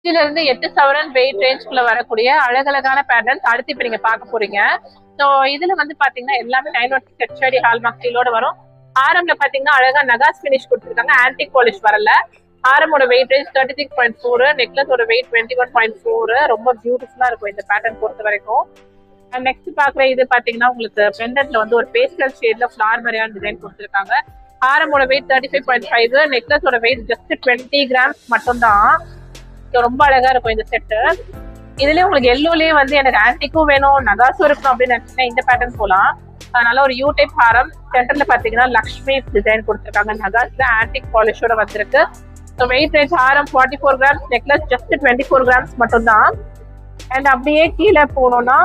இதுல இருந்து 8 சவரன் வெயிட் ரேஞ்ச்குள்ள வரக்கூடிய அழகழகான பேட்டர்ன்ஸ் அடுத்து இப்ப நீங்க பார்க்க போறீங்க. ஸோ இதுல வந்து பாத்தீங்கன்னா எல்லாமே 916 HID ஹால்மார்க் ஸ்டீலோட வரும். ஆரம்ல பாத்தீங்கன்னா அழகா நகாஸ் பினிஷ் கொடுத்துருக்காங்க, ஆன்டிக் பாலிஷ் வரல. ஆரமோட வெயிட் ரேஞ்ச் 36.4, நெக்லஸோட வெயிட் 21.4. ரொம்ப பியூட்டிஃபுல்லா இருக்கும் இந்த பேட்டர்ன் பொறுத்த வரைக்கும். நெக்ஸ்ட் பாக்குற இது பாத்தீங்கன்னா உங்களுக்கு பெண்டன்ட்ல வந்து ஒரு பேஸ்டல் ஷேட்ல ஃபிளார் மாதிரியான டிசைன் கொடுத்துருக்காங்க. ஆரமோட வெயிட் 35.5, நெக்லஸோட வெயிட் ஜஸ்ட் 20 கிராம்ஸ் மட்டும்தான். ரொம்ப அழகா இருக்கும் இந்த செட்டு. இதுலயே உங்களுக்கு எல்லோலயே வந்து எனக்கு ஆன்டிக்கும் வேணும், நகாசும் இருக்கணும் அப்படின்னு நினைச்சீங்கன்னா இந்த பேட்டர்ன் போலாம். அதனால ஒரு யூ டைப் ஹாரம், சென்டர்ல பாத்தீங்கன்னா லக்ஷ்மி டிசைன் கொடுத்துருக்காங்க, நகாஸ்ல ஆன்டிக் பாலிஷோட வந்திருக்கு. ஸோ வெயிட் ரேஞ்ச் ஹாரம் 44 கிராம்ஸ், நெக்லஸ் ஜஸ்ட் 24 கிராம்ஸ் மட்டும்தான். அண்ட் அப்படியே கீழே போனோம்னா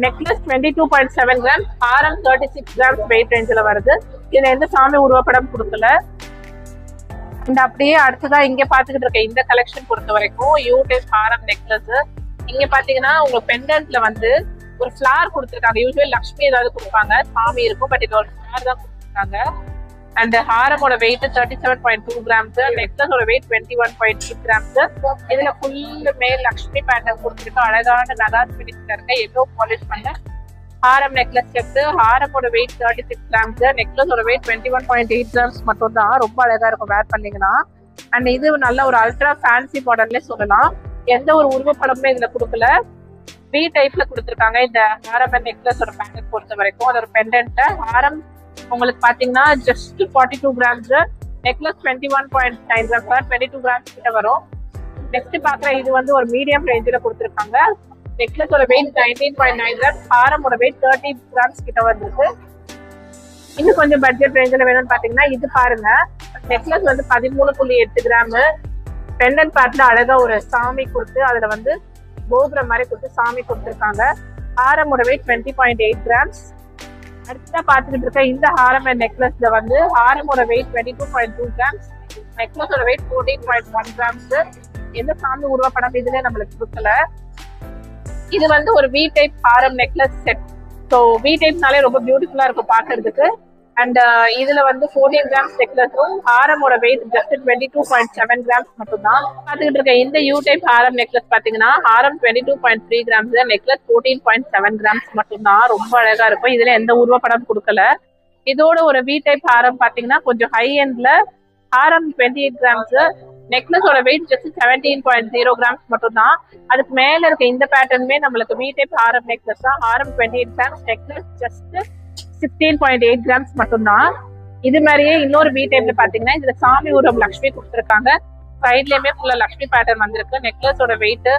நெக்லஸ் 22.7 கிராம்ஸ், ஹாரம் 36 கிராம்ஸ் வெயிட் ரேஞ்சில் வருது. இதுல எந்த சாமி உருவப்படம் கொடுக்கல. அண்ட் அப்படியே அடுத்ததான் இங்க பாத்துக்கிட்டு இருக்க இந்த கலெக்ஷன் பொறுத்த வரைக்கும் யூ டைப் ஹாரம் நெக்லஸ். இங்க பாத்தீங்கன்னா உங்க பெண்டன்ட்ல வந்து ஒரு ஃபிளார் கொடுத்துருக்காங்க. யூஸ்வலி லக்ஷ்மி ஏதாவது கொடுப்பாங்க, சாமி இருக்கும், பட் இது ஒரு ஃபிளார் தான் கொடுத்துருக்காங்க. அண்ட் ஹாரமோட வெயிட் 37.2 கிராம்ஸ், நெக்லஸோட வெயிட் 21.6 கிராம்ஸ். இதுல ஃபுல்லுமே லக்ஷ்மி பேட்டர்ன் கொடுத்துருக்கு, அழகான நகாஸ் பினிஷ்ல இருக்க எல்லோ பாலிஷ் பண்ண ஹாரம் நெக்லஸ் செட். ஹாரமோட வெயிட் 36 கிராம்ஸ், நெக்லஸோட வெயிட் 21.8 கிராம்ஸ் மட்டும் தான். ரொம்ப அழகா இருக்கும் வேர் பண்ணீங்கன்னா. அண்ட் இது நல்ல ஒரு அல்ட்ரா ஃபேன்சி மாடல்லே சொல்லலாம். எந்த ஒரு உருவப்படமுமே இதுல கொடுக்கல, வி டைப்ல கொடுத்துருக்காங்க இந்த ஹாரம் அண்ட் நெக்லஸோட பேட்டர்ன் பொறுத்த வரைக்கும். அதோட பெண்டன்ட் ஹாரம் உங்களுக்கு பாத்தீங்கன்னா just 42 grams, necklace 21.9 grams, 22 grams கிட்ட வரும். நெக்ஸ்ட் பாக்குற இது வந்து ஒரு மீடியம் ரேஞ்சில கொடுத்துருக்காங்க. நெக்லஸோட வெயிட் 19.9 கிராம்ஸ், ஹாரமோட வெயிட் 30 கிராம்ஸ் கிட்ட வந்துருக்கு. இன்னும் கொஞ்சம் பட்ஜெட் ரேஞ்சில் வேணும்னு பாத்தீங்கன்னா இது பாருங்க. நெக்லஸ் வந்து 13.8 கிராம், பெண்டன்ட் பார்ட்ல அழகா ஒரு சாமி கொடுத்து அதுல வந்து கோபுரம் மாதிரி கொடுத்து சாமி கொடுத்துருக்காங்க. ஹாரமோட வெயிட் 20.8 கிராம்ஸ். அடுத்தா பாத்துக்கிட்டு இருக்க இந்த ஹாரம் அண்ட் நெக்லஸ்ல வந்து ஹாரமோட வெயிட் 22.2 கிராம்ஸ், நெக்லஸோட வெயிட் 14.1 கிராம்ஸ். எந்த சாமி உருவப்படம் இதுல நம்மளுக்கு கொடுக்கல. இது வந்து ஒரு we type Haram necklace set. So we டைப்னாலே ரொம்ப பியூட்டிஃபுல்லா இருக்கும் பாக்குறதுக்கு. அண்ட் இதுல வந்து 14 கிராம்ஸ் நெக்லஸும், ஹாரமோட வெயிட் ஜஸ்ட் 22.7 கிராம்ஸ் மட்டும் தான். பாத்துக்கிட்டு இருக்க இந்த யூ டைப் ஹாரம் நெக்லஸ் பாத்தீங்கன்னா ஹாரம் 22.3 கிராம்ஸ், நெக்லஸ் 14.7 கிராம்ஸ் மட்டும் தான். ரொம்ப அழகா இருக்கும். இதுல எந்த உருவப்படம் கொடுக்கல. இதோட ஒரு வி டைப் ஹாரம் பாத்தீங்கன்னா கொஞ்சம் ஹை எண்ட்ல ஹாரம் 28 கிராம்ஸ், நெக்லஸோட வெயிட் ஜஸ்ட் 17.0 கிராம்ஸ் மட்டும் தான். அதுக்கு மேல இருக்க இந்த பேட்டர்னுமே நம்மளுக்கு வி டைப் ஹாரம் நெக்லஸ் தான். ஹாரம் 28 கிராம்ஸ், நெக்லஸ் ஜஸ்ட் 16.8 கிராம்ஸ் மட்டும்தான். இது மாதிரியே இன்னொரு வி டைப்ல பாத்தீங்கன்னா இதுல சாமி உருவம் லக்ஷ்மி கொடுத்துருக்காங்க. சைட்லயுமே ஃபுல்லா லக்ஷ்மி பேட்டர்ன் வந்திருக்கு. நெக்லஸோட வெயிட்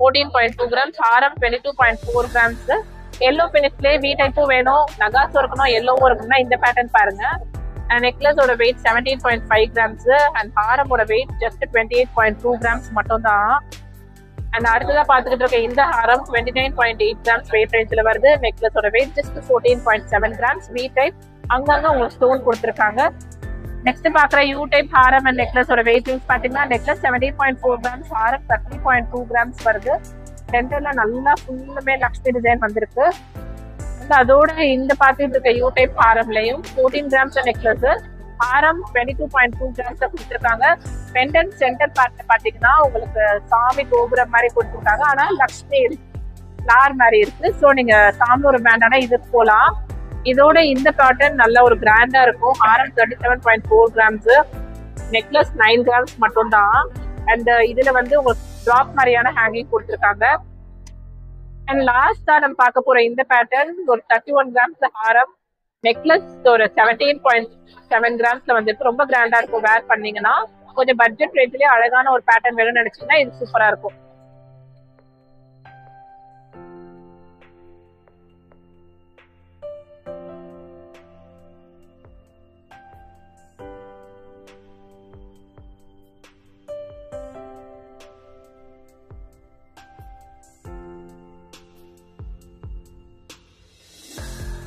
14.2 கிராம்ஸ், ஹாரம் 22.4 கிராம்ஸ். எல்லோ பினிஷ்லேயே வி டைப்பும் வேணும், நகாசும் இருக்கணும், எல்லோவும் இருக்கணும்னா இந்த பேட்டர்ன் பாருங்க. நெக்லஸோட வெயிட் 17.5 கிராம்ஸ் அண்ட் ஹாரமோட வெயிட் ஜஸ்ட் 28.2 கிராம்ஸ் மட்டும் தான். அண்ட் அடுத்ததான் பாத்துக்கிட்டு இருக்க இந்த ஹாரம் 29.8 கிராம்ஸ் வெயிட் ரேஞ்சில் வருது. நெக்லஸோட weight just 14.7 grams, V type. அங்கங்க உங்களுக்கு ஸ்டோன் கொடுத்துருக்காங்க. நெக்ஸ்ட் பாக்குற யூ டைப் ஹாரம் அண்ட் நெக்லஸோட வெயிட் ரேஞ்ச் பாத்தீங்கன்னா நெக்லஸ் 17.4 கிராம்ஸ், ஹாரம் 30.2 கிராம்ஸ் வருது. சென்டர்ல நல்லா ஃபுல்லுமே லக்ஷ்மி டிசைன் வந்திருக்கு. அதோட இந்த பாத்துட்டு இருக்க you type ஹாரம்லயும் 14 grams necklace, Haram 22.2 grams கொடுத்துருக்காங்க. பெண்டன்ட் சென்டர் பார்ட்ல பாத்தீங்கன்னா உங்களுக்கு சாமி கோபுரம் மாதிரி கொடுத்துருக்காங்க, ஆனா லக்ஷ்மி ஃபிளார் மாதிரி இருக்கு. ஸோ நீங்க சாமி ஒரு பேண்டானா இதுக்கு போலாம். இதோட இந்த பேட்டர்ன் நல்ல ஒரு கிராண்டா இருக்கும். ஹாரம் 37.4 கிராம்ஸ், நெக்லஸ் 9 கிராம்ஸ் மட்டும் தான். அண்ட் இதுல வந்து உங்களுக்கு டிராப் மாதிரியான ஹேங்கிங் கொடுத்துருக்காங்க. அண்ட் லாஸ்டா நம்ம பார்க்க போற இந்த பேட்டர்ன் ஒரு 31 கிராம்ஸ் ஹாரம், நெக்லஸ் ஒரு 17.7 கிராம்ஸ்ல வந்துருக்கு. ரொம்ப கிராண்டா இருக்கும் வேர் பண்ணீங்கன்னா. கொஞ்சம் பட்ஜெட் ரேட்லயே அழகான ஒரு பேட்டர்ன் வேணும்னு நினைச்சீங்கன்னா இது சூப்பரா இருக்கும்.